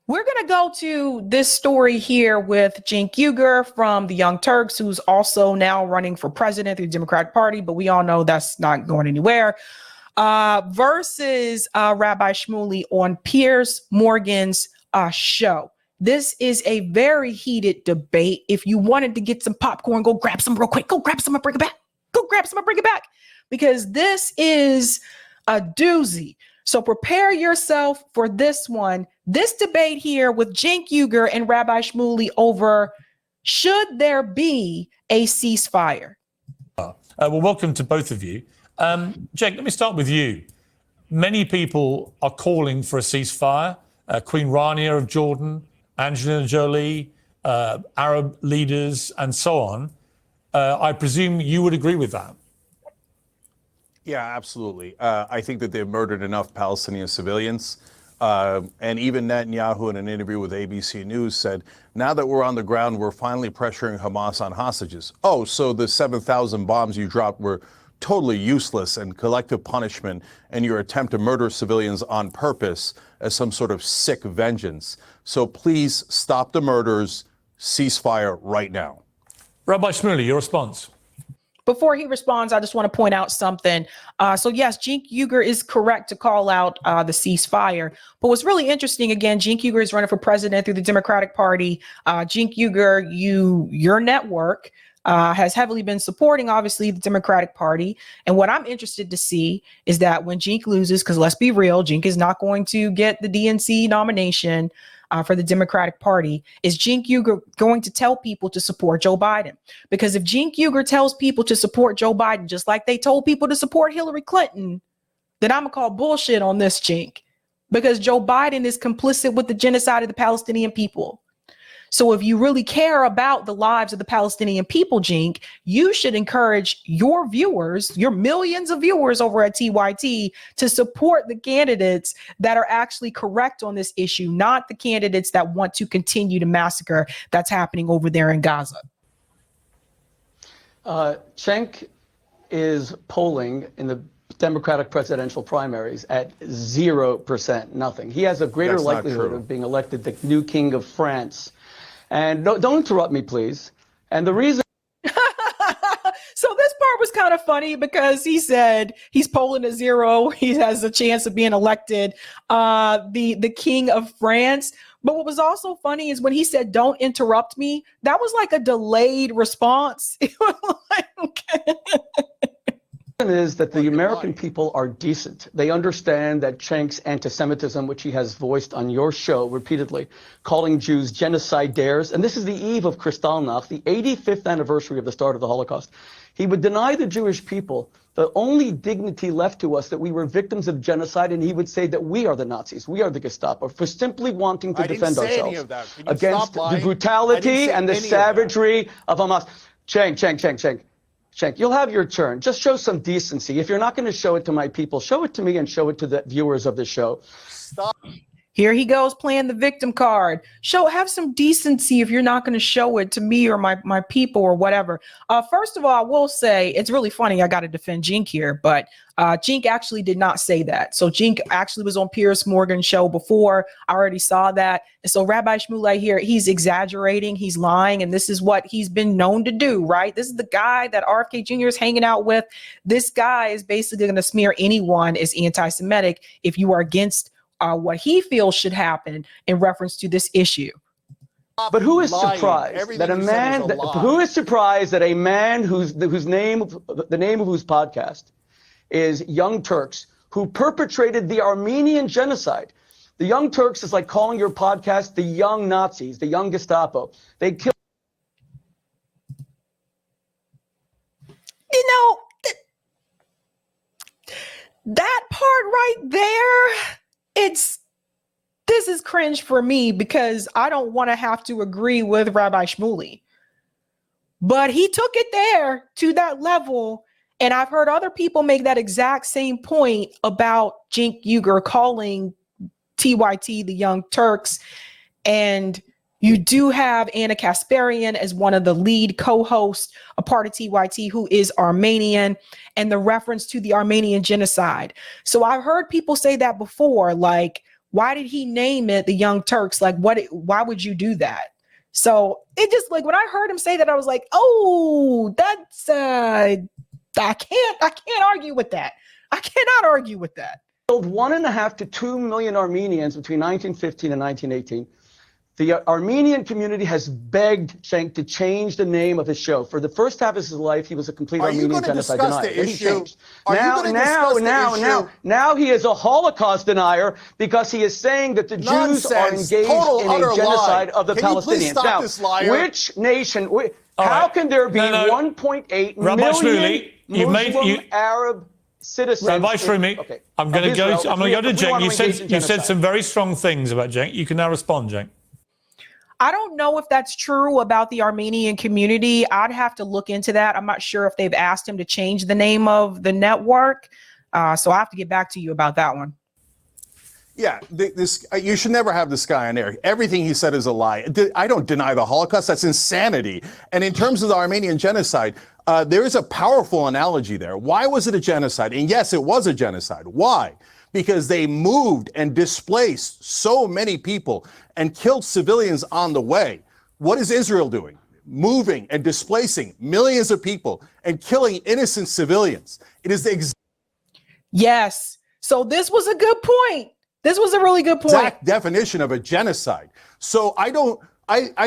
We're going to go to this story here with Cenk Uygur from the Young Turks, who's also now running for president through the Democratic Party, but we all know that's not going anywhere, versus Rabbi Shmuley on Piers Morgan's show. This is a very heated debate. If you wanted to get some popcorn, go grab some real quick. Go grab some and bring it back. Go grab some and bring it back. Because this is a doozy. So prepare yourself for this one. This debate here with Cenk Uygur and Rabbi Shmuley over should there be a ceasefire? Well, welcome to both of you. Cenk, let me start with you. Many people are calling for a ceasefire. Queen Rania of Jordan, Angelina Jolie, Arab leaders, and so on. I presume you would agree with that. Yeah, absolutely. I think that they've murdered enough Palestinian civilians. And even Netanyahu, in an interview with ABC News, said, now that we're on the ground, we're finally pressuring Hamas on hostages. Oh, so the 7,000 bombs you dropped were totally useless and collective punishment, and your attempt to murder civilians on purpose as some sort of sick vengeance. So please stop the murders, ceasefire right now. Rabbi Shmuley, your response? Before he responds, I just want to point out something. So yes, Cenk Uygur is correct to call out the ceasefire. But what's really interesting, again, Cenk Uygur is running for president through the Democratic Party. Cenk Uygur, your network has heavily been supporting, obviously, the Democratic Party. And what I'm interested to see is that when Cenk loses, because let's be real, Cenk is not going to get the DNC nomination for the Democratic Party, is Cenk Uygur going to tell people to support Joe Biden? Because if Cenk Uygur tells people to support Joe Biden, just like they told people to support Hillary Clinton, then I'm gonna call bullshit on this, Cenk, because Joe Biden is complicit with the genocide of the Palestinian people. So if you really care about the lives of the Palestinian people, Cenk, you should encourage your viewers, your millions of viewers over at TYT, to support the candidates that are actually correct on this issue, not the candidates that want to continue the massacre that's happening over there in Gaza. Cenk is polling in the Democratic presidential primaries at 0%, nothing. He has a greater likelihood of being elected the new king of France. And don't interrupt me, please. And the reason. So this part was kind of funny because he said he's polling at 0. He has a chance of being elected the king of France. But what was also funny is when he said, don't interrupt me, that was like a delayed response. It was like, okay. Is that the American people are decent. They understand that Cenk's anti-Semitism, which he has voiced on your show repeatedly, calling Jews genocidaires, and this is the eve of Kristallnacht, the 85th anniversary of the start of the Holocaust. He would deny the Jewish people the only dignity left to us, that we were victims of genocide, and he would say that we are the Nazis, we are the Gestapo, for simply wanting to defend ourselves against the brutality and the savagery of Hamas. Cenk, you'll have your turn. Just show some decency. If you're not going to show it to my people, show it to me and show it to the viewers of the show. Stop. Here he goes playing the victim card. Have some decency if you're not going to show it to me or my people or whatever. First of all, I will say it's really funny. I got to defend Cenk here, but Cenk actually did not say that. So Cenk actually was on Piers Morgan's show before. I already saw that. And so Rabbi Shmuley here, he's exaggerating, he's lying, and this is what he's been known to do, right? This is the guy that RFK Jr. is hanging out with. This guy is basically going to smear anyone as anti-Semitic if you are against what he feels should happen in reference to this issue. But who is surprised that a man? Who is surprised that a man the name of whose podcast is Young Turks, who perpetrated the Armenian genocide? The Young Turks is like calling your podcast the Young Nazis, the Young Gestapo. They killed. You know, that part right there. This is cringe for me because I don't want to have to agree with Rabbi Shmuley, but he took it there to that level. And I've heard other people make that exact same point about Cenk Uygur calling TYT the Young Turks. And you do have Anna Kasparian as one of the lead co-hosts, a part of TYT, who is Armenian, and the reference to the Armenian genocide. So I've heard people say that before, like, Why did he name it the Young Turks? Like, why would you do that? So it just, like, when I heard him say that, I was like, oh, that's I can't argue with that. I cannot argue with that. Killed 1.5 to 2 million Armenians between 1915 and 1918. The Armenian community has begged Cenk to change the name of his show. For the first half of his life, he was a complete Armenian genocide denier. Then he changed. Now he is a Holocaust denier because he is saying that the Jews are engaged in a genocide of the Palestinians. Now, which nation? How can there be 1.8 million Muslim Arab citizens? Rabbi Shmuley, okay, I'm going to go to Cenk. You said some very strong things about Cenk. You can now respond, Cenk. I don't know if that's true about the Armenian community. I'd have to look into that. I'm not sure if they've asked him to change the name of the network. So I have to get back to you about that one. Yeah, you should never have this guy on air. Everything he said is a lie. I don't deny the Holocaust. That's insanity. And in terms of the Armenian genocide, there is a powerful analogy there. Why was it a genocide? And yes, it was a genocide. Why? Because they moved and displaced so many people and killed civilians on the way. What is Israel doing? Moving and displacing millions of people and killing innocent civilians. It is the Yes. So this was a good point. This was a really good point. Exact definition of a genocide. So I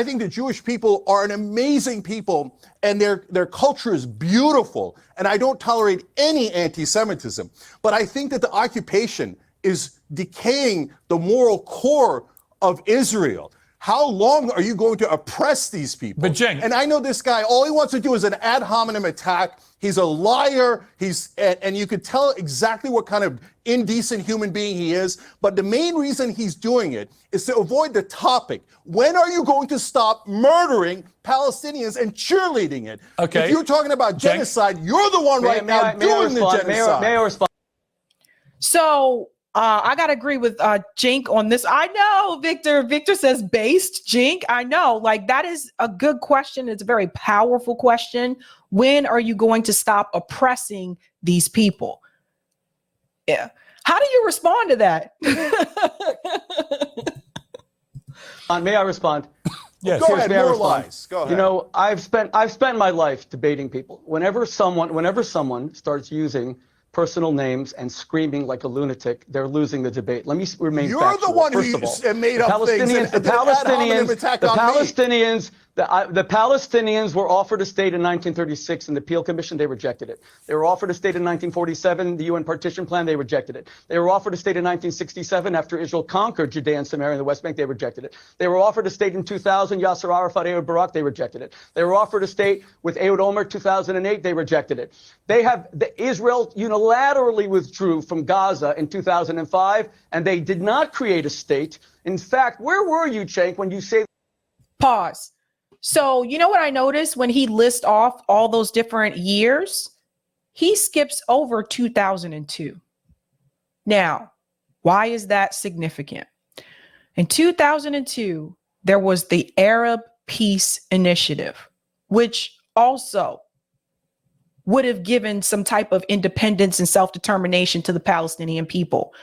think the Jewish people are an amazing people and their culture is beautiful. And I don't tolerate any anti-Semitism. But I think that the occupation is decaying the moral core of Israel. How long are you going to oppress these people? But Cenk, and I know this guy, all he wants to do is an ad hominem attack. He's a liar. And you could tell exactly what kind of indecent human being he is. But the main reason he's doing it is to avoid the topic. When are you going to stop murdering Palestinians and cheerleading it? Okay. If you're talking about genocide, you're the one right now doing the genocide. May I respond? So I got to agree with Cenk on this. I know, Victor. Victor says based, Cenk. I know, like, that is a good question. It's a very powerful question. When are you going to stop oppressing these people? Yeah. How do you respond to that? May I respond? Yes. Go ahead. More lies. Go ahead. You know, I've spent my life debating people. Whenever someone starts using personal names and screaming like a lunatic, they're losing the debate. Let me remain factual. You're the one who made up things. The Palestinians were offered a state in 1936 in the Peel Commission. They rejected it. They were offered a state in 1947, the UN partition plan. They rejected it. They were offered a state in 1967 after Israel conquered Judea and Samaria and the West Bank. They rejected it. They were offered a state in 2000, Yasser Arafat, Ehud Barak. They rejected it. They were offered a state with Ehud Olmert 2008. They rejected it. Israel unilaterally withdrew from Gaza in 2005, and they did not create a state. In fact, where were you, Cenk, when you say? Pause. So you know what I noticed when he lists off all those different years? He skips over 2002. Now, why is that significant? In 2002, there was the Arab Peace Initiative, which also would have given some type of independence and self-determination to the Palestinian people.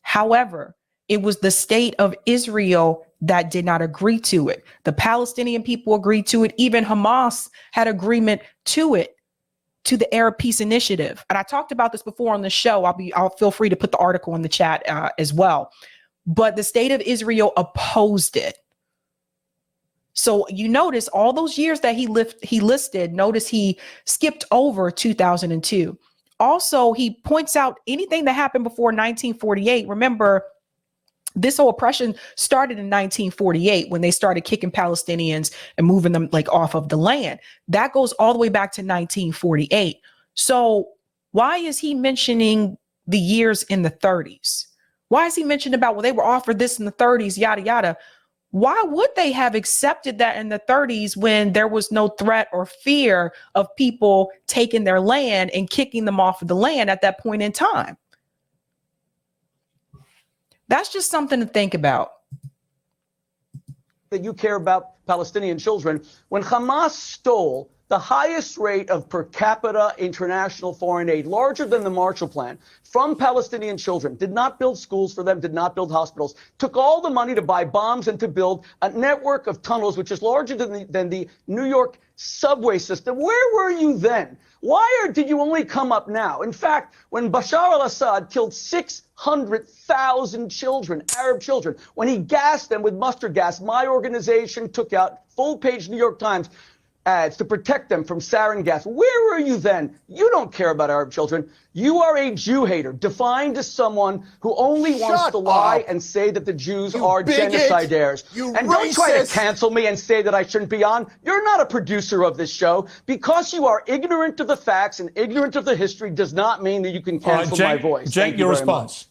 However, it was the state of Israel that did not agree to it. The Palestinian people agreed to it. Even Hamas had agreement to it, to the Arab Peace Initiative. And I talked about this before on the show. I'll feel free to put the article in the chat as well. But the state of Israel opposed it. So you notice all those years that he listed, notice he skipped over 2002. Also, he points out anything that happened before 1948. Remember, this whole oppression started in 1948 when they started kicking Palestinians and moving them like off of the land. That goes all the way back to 1948. So why is he mentioning the years in the 30s? Why is he mentioning about, well, they were offered this in the 30s, yada, yada. Why would they have accepted that in the 30s when there was no threat or fear of people taking their land and kicking them off of the land at that point in time? That's just something to think about. That you care about Palestinian children. When Hamas stole the highest rate of per capita international foreign aid, larger than the Marshall Plan, from Palestinian children, did not build schools for them, did not build hospitals, took all the money to buy bombs and to build a network of tunnels, which is larger than the New York subway system. Where were you then? Why did you only come up now? In fact, when Bashar al-Assad killed 600,000 children, Arab children, when he gassed them with mustard gas, my organization took out full-page New York Times ads to protect them from sarin gas. Where were you then? You don't care about Arab children. You are a Jew hater, defined as someone who only wants to lie and say that the Jews are genocidaires. And don't try to cancel me and say that I shouldn't be on. You're not a producer of this show. Because you are ignorant of the facts and ignorant of the history does not mean that you can cancel my voice. Cenk, your response.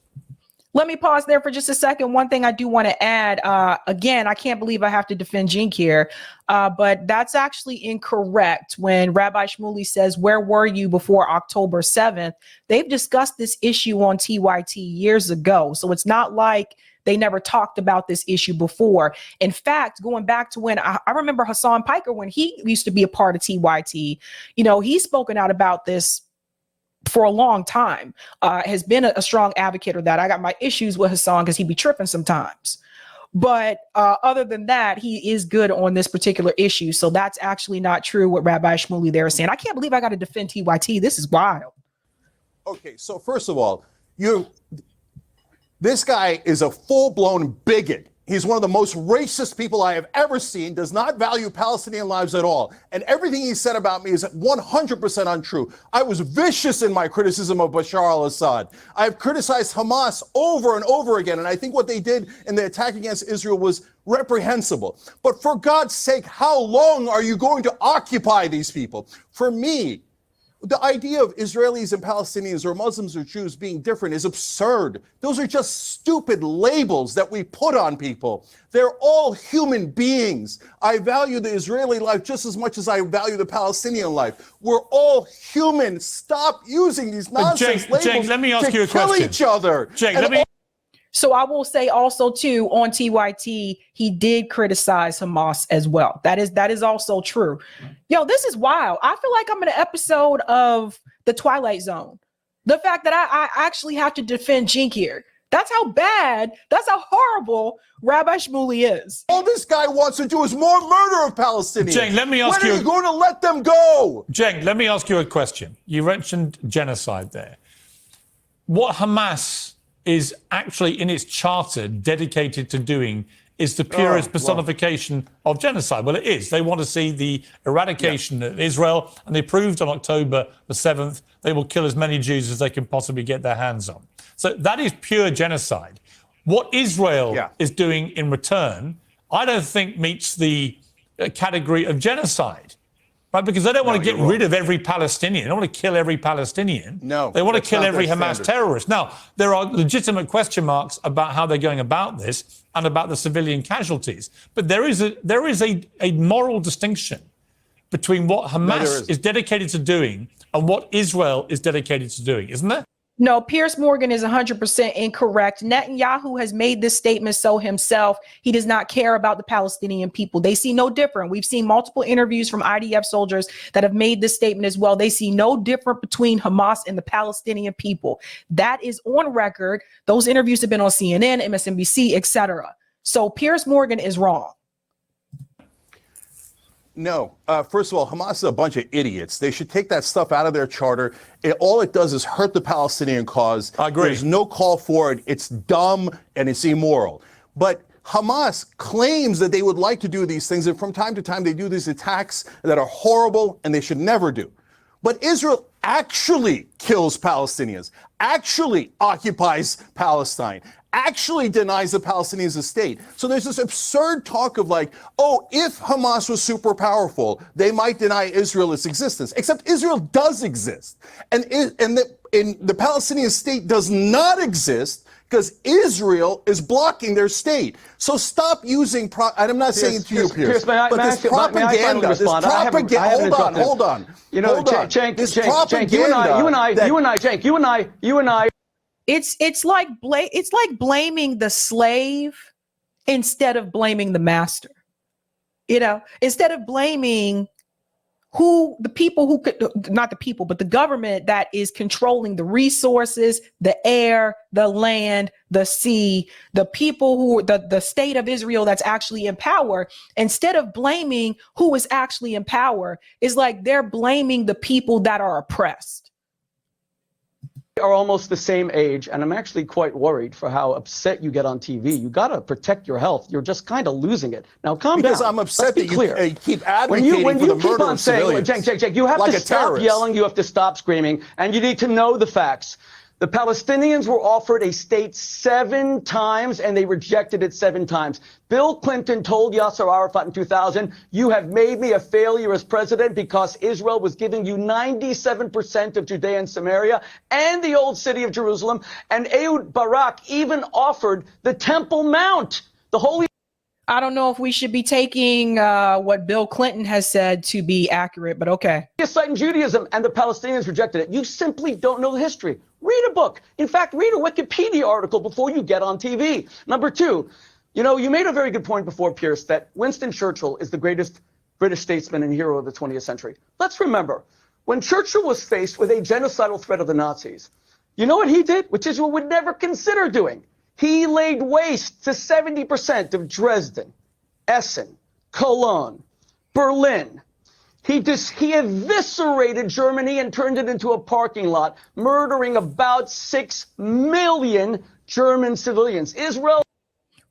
Let me pause there for just a second. One thing I do want to add, again, I can't believe I have to defend Cenk here, but that's actually incorrect. When Rabbi Shmuley says, where were you before October 7th? They've discussed this issue on TYT years ago. So it's not like they never talked about this issue before. In fact, going back to when I remember Hassan Piker, when he used to be a part of TYT, you know, he's spoken out about this for a long time, has been a strong advocate of that. I got my issues with Hassan because he be tripping sometimes. But other than that, he is good on this particular issue. So that's actually not true what Rabbi Shmuley there is saying. I can't believe I got to defend TYT. This is wild. Okay, so first of all, this guy is a full-blown bigot. He's one of the most racist people I have ever seen, does not value Palestinian lives at all. And everything he said about me is 100% untrue. I was vicious in my criticism of Bashar al-Assad. I've criticized Hamas over and over again, and I think what they did in the attack against Israel was reprehensible. But for God's sake, how long are you going to occupy these people? For me, the idea of Israelis and Palestinians or Muslims or Jews being different is absurd. Those are just stupid labels that we put on people. They're all human beings. I value the Israeli life just as much as I value the Palestinian life. We're all human. Stop using these nonsense labels Cenk, let me ask you a kill question. each other. Cenk, So I will say also too on TYT, he did criticize Hamas as well. That is also true. Yo, this is wild. I feel like I'm in an episode of The Twilight Zone. The fact that I actually have to defend Cenk here. That's how bad, that's how horrible Rabbi Shmuley is. All this guy wants to do is more murder of Palestinians. Cenk, let me ask you. When are you going to let them go? Cenk, let me ask you a question. You mentioned genocide there. What Hamas is actually in its charter dedicated to doing is the purest personification of genocide. Well, it is. They want to see the eradication of Israel, and they proved on October the 7th they will kill as many Jews as they can possibly get their hands on. So that is pure genocide. What Israel is doing in return, I don't think meets the category of genocide. Right, because they don't want to get rid of every Palestinian. They don't want to kill every Palestinian. No, they want to kill every Hamas terrorist. Now, there are legitimate question marks about how they're going about this and about the civilian casualties. But there is a moral distinction between what Hamas is dedicated to doing and what Israel is dedicated to doing, isn't there? No, Piers Morgan is 100% incorrect. Netanyahu has made this statement so himself. He does not care about the Palestinian people. They see no different. We've seen multiple interviews from IDF soldiers that have made this statement as well. They see no different between Hamas and the Palestinian people. That is on record. Those interviews have been on CNN, MSNBC, etc. So Piers Morgan is wrong. No. First of all, Hamas is a bunch of idiots. They should take that stuff out of their charter. All it does is hurt the Palestinian cause. I agree. There's no call for it. It's dumb and it's immoral. But Hamas claims that they would like to do these things, and from time to time they do these attacks that are horrible and they should never do. But Israel actually kills Palestinians, actually occupies Palestine, actually denies the Palestinians a state. So there's this absurd talk of like, oh, if Hamas was super powerful, they might deny Israel its existence. Except Israel does exist. And the Palestinian state does not exist because Israel is blocking their state. So stop using, and I'm not saying to you, Piers, but this propaganda, hold on. You know, Cenk, you and I. It's like blaming the slave instead of blaming the master. You know, instead of blaming who the people who could, not the people, but the government that is controlling the resources, the air, the land, the sea, the people who, the state of Israel that's actually in power, instead of blaming who is actually in power, is like they're blaming the people that are oppressed. Are almost the same age, and I'm actually quite worried for how upset you get on TV. You got to protect your health. You're just kind of losing it. Now, calm down. Because I'm upset that you keep when advocating you for the keep murder on of saying, civilians. Cenk, you have like to stop terrorist. yelling. You have to stop screaming, and you need to know the facts. The Palestinians were offered a state 7 times, and they rejected it 7 times. Bill Clinton told Yasser Arafat in 2000, you have made me a failure as president because Israel was giving you 97% of Judea and Samaria and the old city of Jerusalem. And Ehud Barak even offered the Temple Mount, the holy. I don't know if we should be taking what Bill Clinton has said to be accurate, but okay. Site in Judaism, and the Palestinians rejected it. You simply don't know the history. Read a book. In fact, read a Wikipedia article before you get on TV. Number 2, you know, you made a very good point before, Pierce, that Winston Churchill is the greatest British statesman and hero of the 20th century. Let's remember, when Churchill was faced with a genocidal threat of the Nazis, you know what he did, which Israel would never consider doing? He laid waste to 70% of Dresden, Essen, Cologne, Berlin. He eviscerated Germany and turned it into a parking lot, murdering about 6 million German civilians. Israel.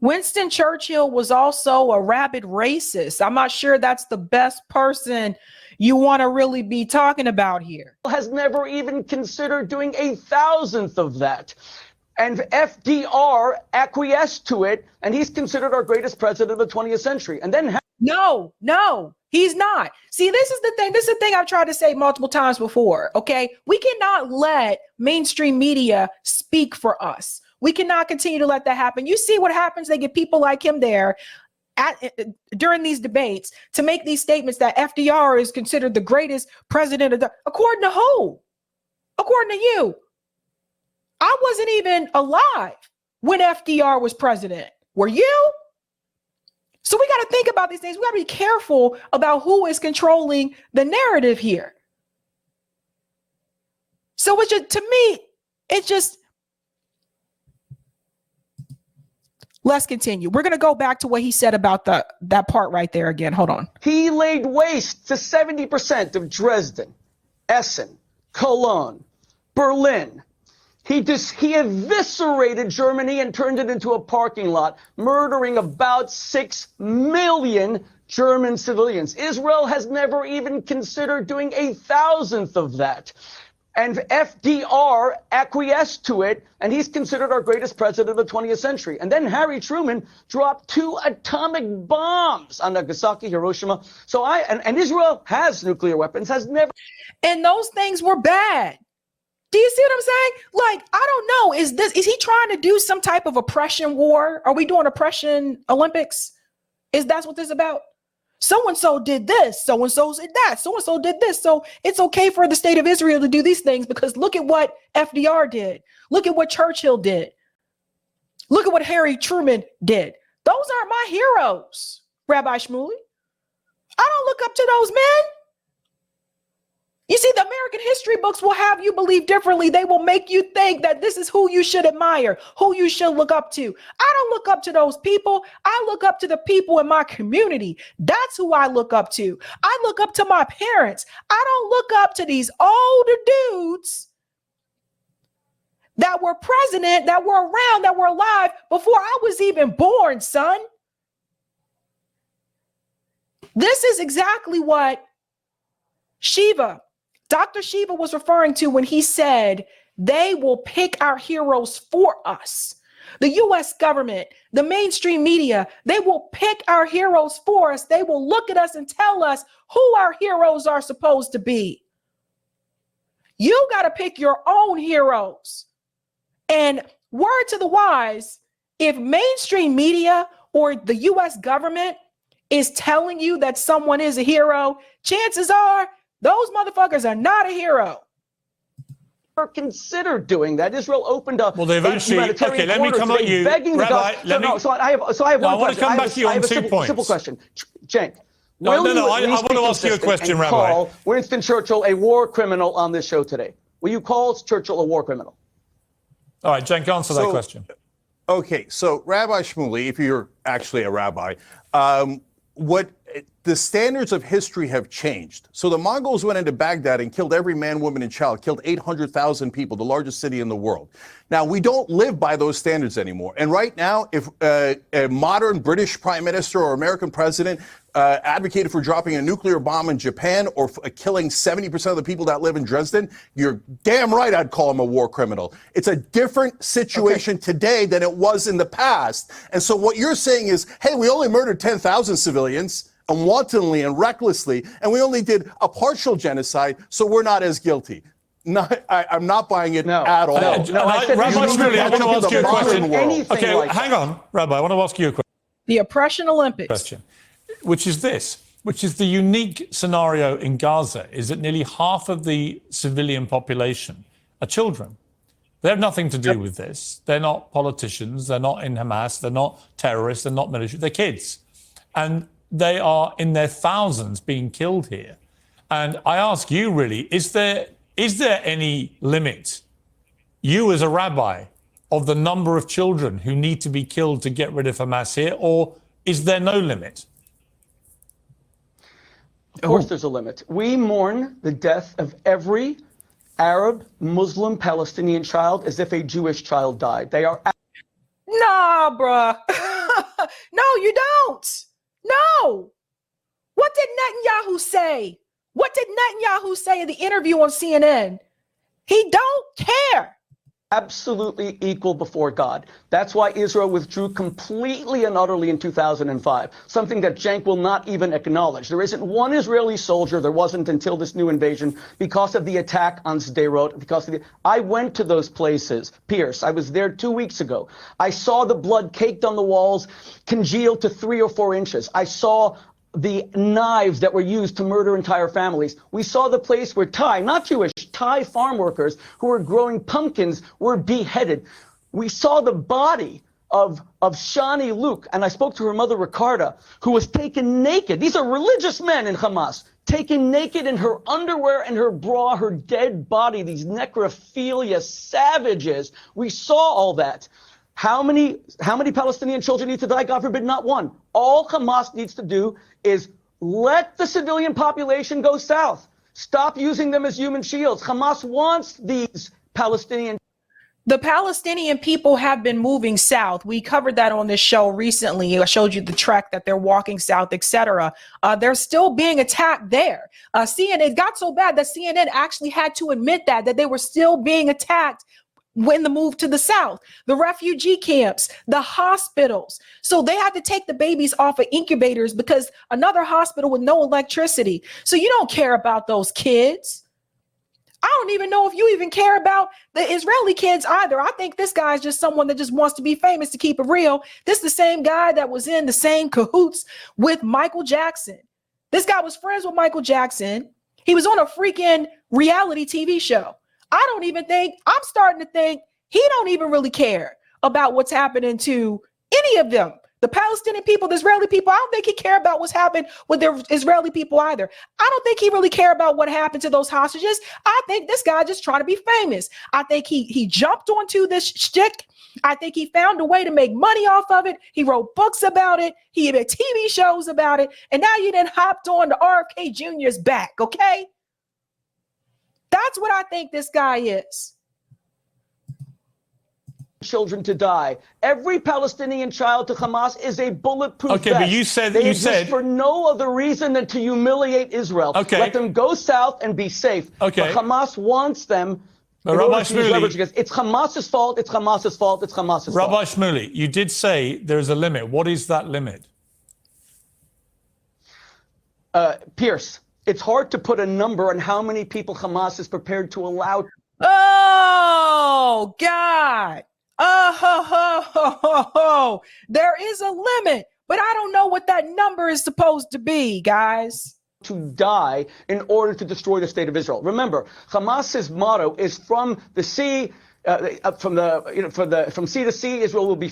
Winston Churchill was also a rabid racist. I'm not sure that's the best person you want to really be talking about here. Has never even considered doing 1,000th of that. And FDR acquiesced to it, and he's considered our greatest president of the 20th century. And then no, he's not. See, this is the thing. This is the thing I've tried to say multiple times before. Okay, we cannot let mainstream media speak for us. We cannot continue to let that happen. You see what happens? They get people like him there during these debates to make these statements that FDR is considered the greatest president of the. According to who? According to you. I wasn't even alive when FDR was president. Were you? So we got to think about these things. We got to be careful about who is controlling the narrative here. So it's just, to me, it's just, let's continue. We're going to go back to what he said about that part right there again. Hold on. He laid waste to 70% of Dresden, Essen, Cologne, Berlin. He eviscerated Germany and turned it into a parking lot, murdering about 6 million German civilians. Israel has never even considered doing 1,000th of that. And FDR acquiesced to it, and he's considered our greatest president of the 20th century. And then Harry Truman dropped 2 atomic bombs on Nagasaki, Hiroshima. So and Israel has nuclear weapons, has never. And those things were bad. Do you see what I'm saying? Like, I don't know. Is he trying to do some type of oppression war? Are we doing oppression Olympics? That's what this is about? So-and-so did this. So-and-so did that. So-and-so did this. So it's okay for the state of Israel to do these things because look at what FDR did. Look at what Churchill did. Look at what Harry Truman did. Those aren't my heroes, Rabbi Shmuley. I don't look up to those men. You see, the American history books will have you believe differently. They will make you think that this is who you should admire, who you should look up to. I don't look up to those people. I look up to the people in my community. That's who I look up to. I look up to my parents. I don't look up to these older dudes that were president, that were around, that were alive before I was even born, son. This is exactly what Dr. Shiva was referring to when he said they will pick our heroes for us. The U.S. government, the mainstream media, they will pick our heroes for us. They will look at us and tell us who our heroes are supposed to be. You got to pick your own heroes. And word to the wise, if mainstream media or the U.S. government is telling you that someone is a hero, chances are those motherfuckers are not a hero. Considered doing that. Israel opened up. Well, they've actually. Okay, let me come at you, Rabbi. I have one question. I want to come back to you on 2 points. Simple question, Cenk. No, Will you I at least want be to ask you a consistent question, and Rabbi. call Winston Churchill a war criminal on this show today? Will you call Churchill a war criminal? All right, Cenk, answer that question. Okay, so Rabbi Shmuley, if you're actually a rabbi, what the standards of history have changed. So the Mongols went into Baghdad and killed every man, woman, and child, killed 800,000 people, the largest city in the world. Now, we don't live by those standards anymore. And right now, if a modern British prime minister or American president advocated for dropping a nuclear bomb in Japan or killing 70% of the people that live in Dresden, you're damn right I'd call him a war criminal. It's a different situation today than it was in the past. And so what you're saying is, hey, we only murdered 10,000 civilians and wantonly and recklessly, and we only did a partial genocide, so we're not as guilty. I'm not buying it at all. Rabbi Shmuley, I want to ask you a question. Okay, like hang on, Rabbi, I want to ask you a question. The oppression Olympics. Which is the unique scenario in Gaza is that nearly half of the civilian population are children. They have nothing to do with this. They're not politicians. They're not in Hamas. They're not terrorists. They're not military. They're kids. And they are in their thousands being killed here. And I ask you really, is there any limit, you as a rabbi, of the number of children who need to be killed to get rid of Hamas here? Or is there no limit? Of course there's a limit. We mourn the death of every Arab, Muslim, Palestinian child as if a Jewish child died. They are... Nah, bruh. No, you don't. No. What did Netanyahu say? What did Netanyahu say in the interview on CNN? He don't care. Absolutely equal before God. That's why Israel withdrew completely and utterly in 2005, something that Cenk will not even acknowledge. There isn't one Israeli soldier, there wasn't until this new invasion, because of the attack on Sderot, I went to those places, Pierce, I was there 2 weeks ago. I saw the blood caked on the walls, congealed to 3 or 4 inches. I saw the knives that were used to murder entire families. We saw the place where Thai, not Jewish, Thai farm workers who were growing pumpkins were beheaded. We saw the body of Shani Luke, and I spoke to her mother, Ricarda, who was taken naked. These are religious men in Hamas, taken naked in her underwear and her bra, her dead body, these necrophilia savages. We saw all that. How many Palestinian children need to die? God forbid, not one. All Hamas needs to do is let the civilian population go south. Stop using them as human shields. Hamas wants these Palestinian. The Palestinian people have been moving south. We covered that on this show recently. I showed you the trek that they're walking south, etc. They're still being attacked there. CNN got so bad that CNN actually had to admit that they were still being attacked when the move to the south, the refugee camps, the hospitals. So they had to take the babies off of incubators because another hospital with no electricity. So you don't care about those kids. I don't even know if you even care about the Israeli kids either. I think this guy's just someone that just wants to be famous to keep it real. This is the same guy that was in the same cahoots with Michael Jackson. This guy was friends with Michael Jackson. He was on a freaking reality TV show. I'm starting to think he don't even really care about what's happening to any of them. The Palestinian people, the Israeli people, I don't think he care about what's happened with the Israeli people either. I don't think he really care about what happened to those hostages. I think this guy just trying to be famous. I think he jumped onto this shtick. I think he found a way to make money off of it. He wrote books about it. He made TV shows about it. And now you then hopped on to RFK Jr.'s back, okay? That's what I think this guy is. Children to die. Every Palestinian child to Hamas is a bulletproof vest. But you said they exist for no other reason than to humiliate Israel. Okay. Let them go south and be safe. Okay. But Hamas wants them. Rabbi Shmuley, it's Hamas's fault. It's Hamas's fault. It's Hamas's fault. Rabbi Shmuley, you did say there is a limit. What is that limit? Pierce, it's hard to put a number on how many people Hamas is prepared to allow. Oh, God. There is a limit, but I don't know what that number is supposed to be, guys. To die in order to destroy the state of Israel. Remember, Hamas's motto is from the sea from sea to sea, Israel will be,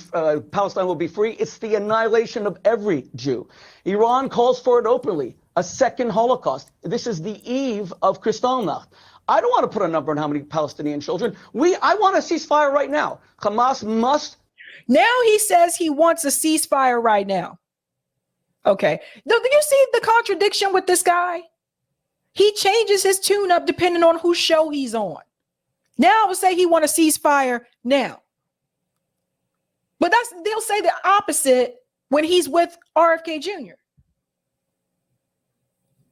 Palestine will be free. It's the annihilation of every Jew. Iran calls for it openly, a second Holocaust. This is the eve of Kristallnacht. I don't want to put a number on how many Palestinian children. I want a ceasefire right now. Hamas must. Now he says he wants a ceasefire right now. Okay. Do you see the contradiction with this guy? He changes his tune up depending on whose show he's on. Now I would say he want a ceasefire now. But they'll say the opposite when he's with RFK Jr.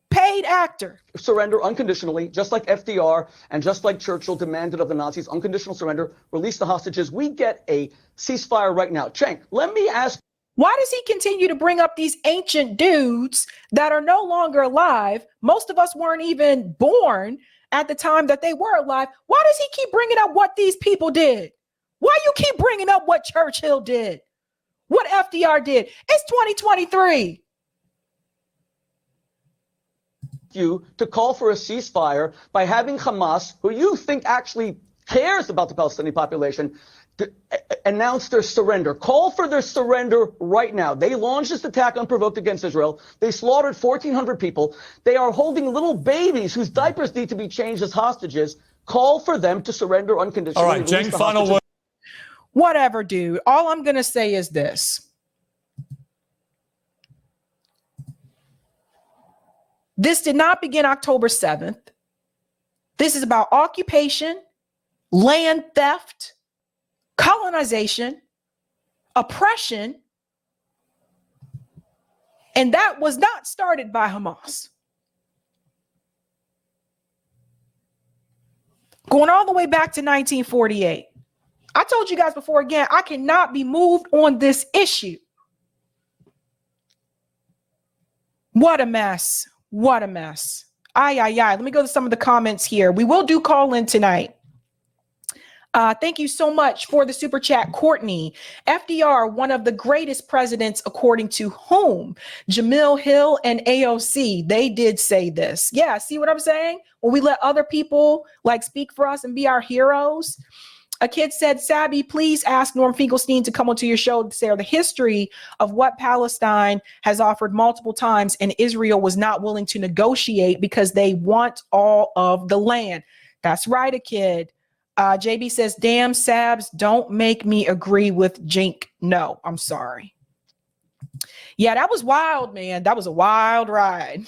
Paid actor. Surrender unconditionally, just like FDR and just like Churchill demanded of the Nazis, unconditional surrender, release the hostages. We get a ceasefire right now. Cenk, let me ask. Why does he continue to bring up these ancient dudes that are no longer alive? Most of us weren't even born at the time that they were alive. Why does he keep bringing up what these people did? Why you keep bringing up what Churchill did? What FDR did? It's 2023. You to call for a ceasefire by having Hamas, who you think actually cares about the Palestinian population, announce their surrender. Call for their surrender right now. They launched this attack unprovoked against Israel. They slaughtered 1,400 people. They are holding little babies whose diapers need to be changed as hostages. Call for them to surrender unconditionally. All right, Cenk, final word. Whatever, dude. All I'm going to say is this. This did not begin October 7th. This is about occupation, land theft, colonization, oppression, and that was not started by Hamas. Going all the way back to 1948. I told you guys before, again, I cannot be moved on this issue. What a mess. What a mess. Let me go to some of the comments here. We will do call in tonight. Thank you so much for the super chat, Courtney. FDR, one of the greatest presidents, according to whom? Jamil Hill and AOC. They did say this. Yeah, see what I'm saying? When we let other people like speak for us and be our heroes. A kid said, Sabby, please ask Norm Finkelstein to come onto your show to share the history of what Palestine has offered multiple times and Israel was not willing to negotiate because they want all of the land. That's right, a kid. JB says, damn, Sabs, don't make me agree with Cenk. No, I'm sorry. Yeah, that was wild, man. That was a wild ride.